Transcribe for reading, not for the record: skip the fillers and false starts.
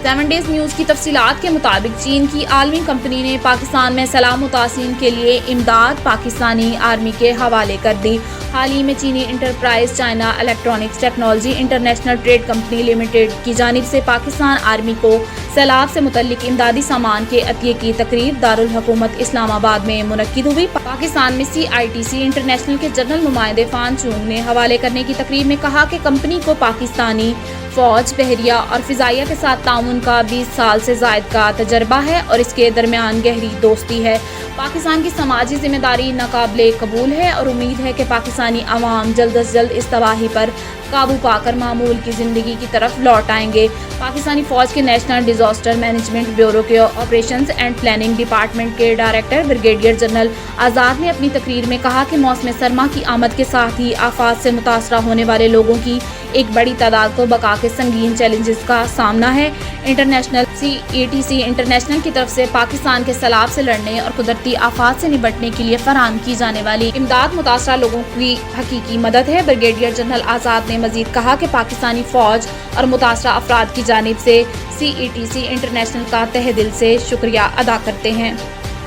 7 days news کی تفصیلات کے مطابق چین کی عالمی کمپنی نے پاکستان میں سیلاب متاثرین کے لیے امداد پاکستانی آرمی کے حوالے کر دی۔ حال ہی میں چینی enterprise China Electronics Technology International Trade Company Limited کی جانب سے پاکستان آرمی کو سیلاب سے متعلق امدادی سامان کے عطیے کی تقریب دارالحکومت اسلام آباد میں منعقد ہوئی۔ پاکستان میں CITC انٹرنیشنل کے جنرل نمائندے فان چونگ نے حوالے کرنے کی تقریب میں کہا کہ کمپنی کو پاکستانی فوج، بحریہ اور فضائیہ کے ساتھ تعاون کا 20 سال سے زائد کا تجربہ ہے اور اس کے درمیان گہری دوستی ہے۔ پاکستان کی سماجی ذمہ داری ناقابل قبول ہے اور امید ہے کہ پاکستانی عوام جلد از جلد اس تباہی پر قابو پا کر معمول کی زندگی کی طرف لوٹ آئیں گے۔ پاکستانی فوج کے نیشنل ڈیزاسٹر مینجمنٹ بیورو کے آپریشنز اینڈ پلاننگ ڈپارٹمنٹ کے ڈائریکٹر بریگیڈیئر جنرل آزاد نے اپنی تقریر میں کہا کہ موسم سرما کی آمد کے ساتھ ہی آفات سے متاثرہ ہونے والے لوگوں کی ایک بڑی تعداد کو بقا کے سنگین چیلنجز کا سامنا ہے۔ انٹرنیشنل CITC انٹرنیشنل کی طرف سے پاکستان کے سیلاب سے لڑنے اور قدرتی آفات سے نمٹنے کے لیے فراہم کی جانے والی امداد متاثرہ لوگوں کی حقیقی مدد ہے۔ بریگیڈیئر جنرل آزاد نے مزید کہا کہ پاکستانی فوج اور متاثرہ افراد کی جانب سے CITC انٹرنیشنل کا تہہ دل سے شکریہ ادا کرتے ہیں۔